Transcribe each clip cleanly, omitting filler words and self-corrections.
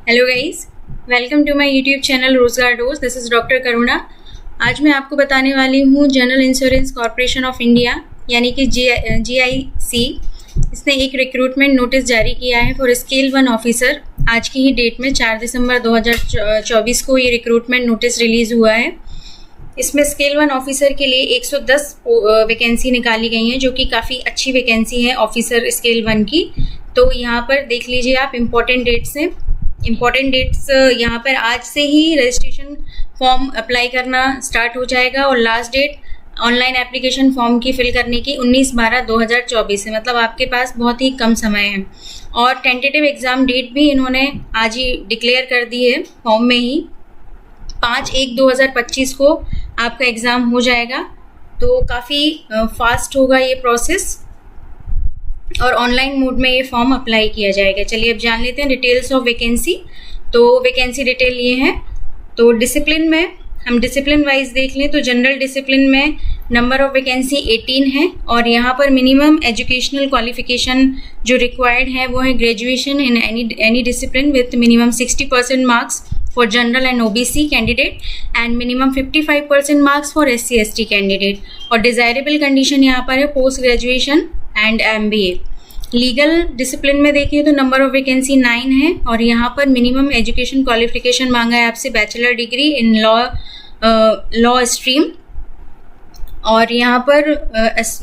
Hello guys, welcome to my YouTube channel Rozgar dose. This is doctor Karuna. आज मैं आपको बताने वाली हूँ general insurance corporation of India यानी कि GIC। इसने एक रिक्रूटमेंट नोटिस जारी किया है फॉर स्केल 1 ऑफिसर। आज की ही डेट में 4 दिसंबर 2024 को ये रिक्रूटमेंट नोटिस रिलीज़ हुआ है। इसमें स्केल 1 ऑफिसर के लिए 110 वैकेंसी निकाली गई हैं, जो कि काफ़ी अच्छी वैकेंसी है ऑफिसर स्केल 1 की। तो यहाँ पर देख लीजिए आप इम्पॉर्टेंट डेट्स यहाँ पर आज से ही रजिस्ट्रेशन फॉर्म अप्लाई करना स्टार्ट हो जाएगा और last date online application form की फिल करने की 19/12/2024 है। मतलब आपके पास बहुत ही कम समय है। और टेंटेटिव एग्ज़ाम डेट भी इन्होंने आज ही डिक्लेयर कर दी है फॉर्म में ही। 5/1/2025 को आपका एग्ज़ाम हो जाएगा। तो काफ़ी फास्ट होगा ये प्रोसेस और ऑनलाइन मोड में ये फॉर्म अप्लाई किया जाएगा। चलिए अब जान लेते हैं डिटेल्स ऑफ वैकेंसी। तो वैकेंसी डिटेल ये है। तो डिसिप्लिन में हम डिसिप्लिन वाइज देख लें तो जनरल डिसिप्लिन में नंबर ऑफ वैकेंसी 18 है और यहाँ पर मिनिमम एजुकेशनल क्वालिफिकेशन जो रिक्वायर्ड है वो है graduation in any discipline with minimum 60% marks for general and OBC candidate and minimum 55% marks for SC/ST candidate। और डिज़ायरेबल कंडीशन यहाँ पर है post graduation and MBA। Legal discipline में देखिए तो नंबर ऑफ वैकेंसी 9 है और यहाँ पर मिनिमम एजुकेशन क्वालिफिकेशन मांगा है आपसे bachelor degree in law stream और यहाँ पर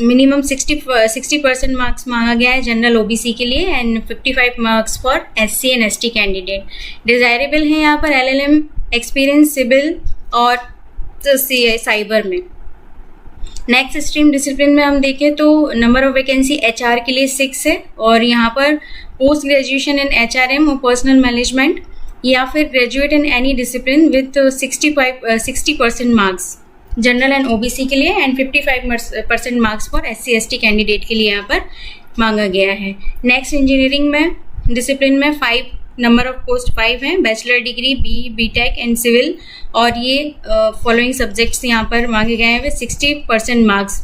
मिनिमम 60% मार्क्स मांगा गया है जनरल OBC के लिए and 55 marks for SC and ST candidate. Desirable है यहाँ पर LLM एक्सपीरियंस सिविल और साइबर में। नेक्स्ट स्ट्रीम डिसिप्लिन में हम देखें तो नंबर ऑफ वैकेंसी HR के लिए 6 है और यहाँ पर पोस्ट ग्रेजुएशन इन HRM और पर्सनल मैनेजमेंट या फिर graduate in any discipline with 60% marks general and OBC के लिए and 55% marks for SC/ST candidate के लिए यहाँ पर मांगा गया है। नेक्स्ट इंजीनियरिंग में डिसिप्लिन में 5 नंबर ऑफ पोस्ट 5 हैं, bachelor degree BTech and civil और ये फॉलोइंग सब्जेक्ट्स यहाँ पर मांगे गए हैं विद 60% मार्क्स।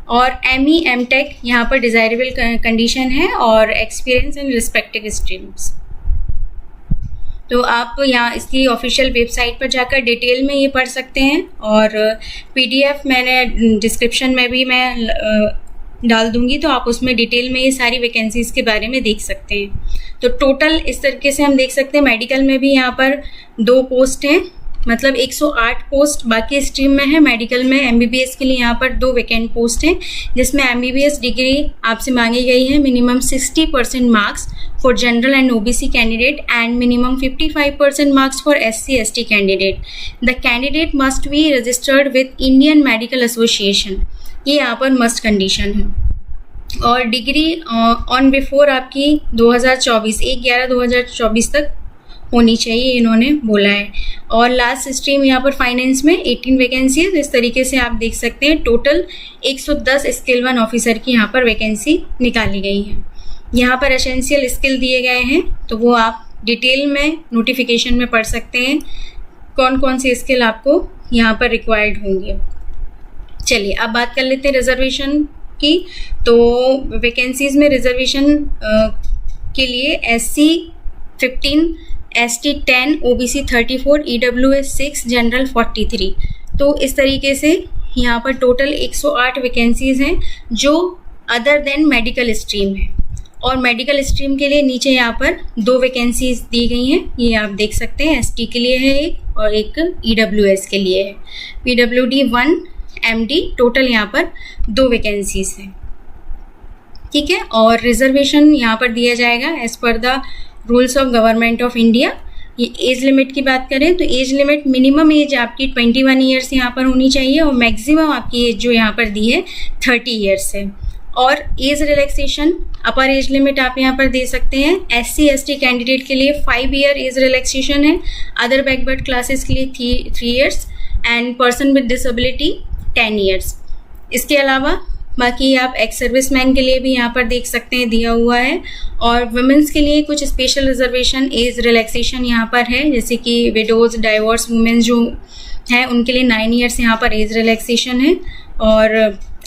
और ME MTech यहाँ पर डिज़ायरेबल कंडीशन है और एक्सपीरियंस इन रिस्पेक्टिव स्ट्रीम्स। तो आप यहाँ इसकी ऑफिशियल वेबसाइट पर जाकर डिटेल में ये पढ़ सकते हैं और PDF मैंने डिस्क्रिप्शन में भी मैं डाल दूंगी, तो आप उसमें डिटेल में ये सारी वैकेंसीज़ के बारे में देख सकते हैं। तो टोटल इस तरीके से हम देख सकते हैं। मेडिकल में भी यहाँ पर 2 पोस्ट हैं, मतलब 108 पोस्ट बाकी स्ट्रीम में है। मेडिकल में MBBS के लिए यहाँ पर 2 वैकेंट पोस्ट हैं, जिसमें MBBS डिग्री आपसे मांगी गई है minimum 60% marks for general and OBC candidate and minimum 55% marks for SC/ST candidate. The candidate must be registered with Indian medical association, ये यहाँ पर मस्ट कंडीशन है। और डिग्री ऑन बिफोर आपकी 2024 1/11/2024 तक होनी चाहिए, इन्होंने बोला है। और लास्ट स्ट्रीम यहाँ पर फाइनेंस में 18 वैकेंसी है। तो इस तरीके से आप देख सकते हैं टोटल 110 स्केल 1 ऑफिसर की यहाँ पर वैकेंसी निकाली गई है। यहाँ पर एसेंशियल स्किल दिए गए हैं, तो वो आप डिटेल में नोटिफिकेशन में पढ़ सकते हैं कौन कौन से स्किल आपको यहाँ पर रिक्वायर्ड होंगे। चलिए अब बात कर लेते हैं रिजर्वेशन की। तो वैकेंसीज़ में रिजर्वेशन के लिए SC 15, ST 10, OBC 34, EWS 6, general 43। तो इस तरीके से यहाँ पर टोटल 108 वैकेंसीज़ हैं जो अदर देन मेडिकल स्ट्रीम है। और मेडिकल स्ट्रीम के लिए नीचे यहाँ पर 2 वैकेंसीज दी गई हैं, ये आप देख सकते हैं। ST के लिए है एक और एक EWS के लिए है। PWD 1 MD टोटल यहाँ पर 2 वैकेंसीज हैं, ठीक है। और रिजर्वेशन यहाँ पर दिया जाएगा as per the rules of government of India. ये एज लिमिट की बात करें तो एज लिमिट मिनिमम एज आपकी 21 ईयर्स यहाँ पर होनी चाहिए और मैक्सिमम आपकी एज जो यहाँ पर दी है 30 ईयर्स है। और एज रिलैक्सेशन अपर एज लिमिट आप यहाँ पर दे सकते हैं। SC/ST कैंडिडेट के लिए 5 ईयर एज रिलैक्सेशन है, अदर बैकवर्ड क्लासेस के लिए 3 years and person with disability 10 years. इसके अलावा बाकी आप एक्स सर्विसमैन के लिए भी यहाँ पर देख सकते हैं दिया हुआ है। और वुमेंस के लिए कुछ स्पेशल रिजर्वेशन एज रिलैक्सेशन यहाँ पर है, जैसे कि विडोज डाइवोर्स वुमेन जो हैं उनके लिए 9 ईयर्स यहाँ पर एज रिलैक्सेशन है। और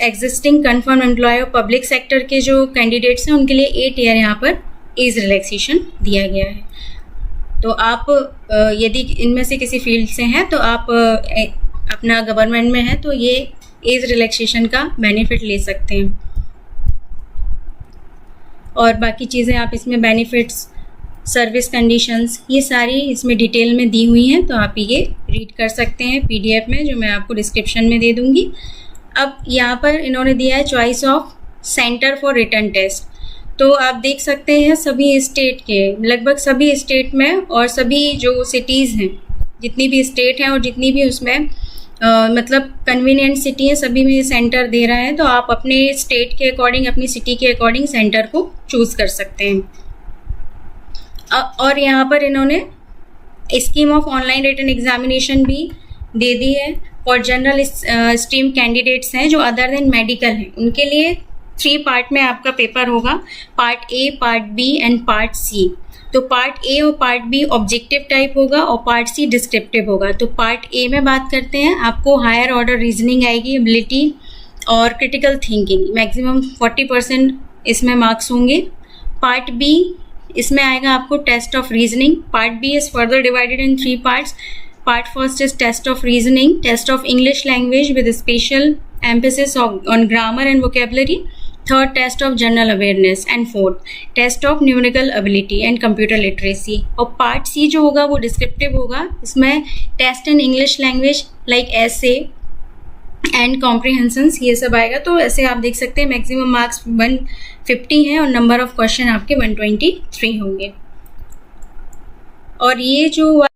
existing confirm employ of public sector के जो कैंडिडेट्स हैं उनके लिए 8 ईयर यहाँ पर एज रिलैक्सेशन दिया गया है। तो आप यदि इनमें से किसी फील्ड से हैं तो आप अपना गवर्नमेंट में है तो ये एज रिलैक्सेशन का बेनिफिट ले सकते हैं। और बाकी चीज़ें आप इसमें बेनिफिट्स, सर्विस कंडीशंस, ये सारी इसमें डिटेल में दी हुई हैं, तो आप ये रीड कर सकते हैं PDF में, जो मैं आपको डिस्क्रिप्शन में दे दूँगी। अब यहाँ पर इन्होंने दिया है choice of centre for written test. तो आप देख सकते हैं सभी स्टेट के, लगभग सभी स्टेट में और सभी जो सिटीज़ हैं, जितनी भी स्टेट हैं और जितनी भी उसमें मतलब कन्वीनियंट सिटी है, सभी में सेंटर दे रहा है। तो आप अपने स्टेट के अकॉर्डिंग, अपनी सिटी के अकॉर्डिंग सेंटर को चूज़ कर सकते हैं। और यहाँ पर इन्होंने scheme of online written examination भी दे दी है। और जनरल स्ट्रीम कैंडिडेट्स हैं जो अदर देन मेडिकल हैं, उनके लिए 3 पार्ट में आपका पेपर होगा, part A, part B and part C। तो पार्ट A और पार्ट B ऑब्जेक्टिव टाइप होगा और पार्ट C डिस्क्रिप्टिव होगा। तो पार्ट A में बात करते हैं, आपको हायर ऑर्डर रीजनिंग आएगी, एबिलिटी और क्रिटिकल थिंकिंग, मैक्सिमम 40% इसमें मार्क्स होंगे। पार्ट B इसमें आएगा आपको test of reasoning. Part B is further divided in 3 parts. Part first is test of reasoning, test of English language with special emphasis on grammar and vocabulary, third test of general awareness and fourth test of numerical ability and computer literacy। और part C जो होगा वो descriptive होगा, इसमें test in English language like essay and comprehensions, ये सब आएगा। तो ऐसे आप देख सकते हैं मैक्सिमम मार्क्स 150 हैं और नंबर ऑफ क्वेश्चन आपके 123 होंगे। और ये जो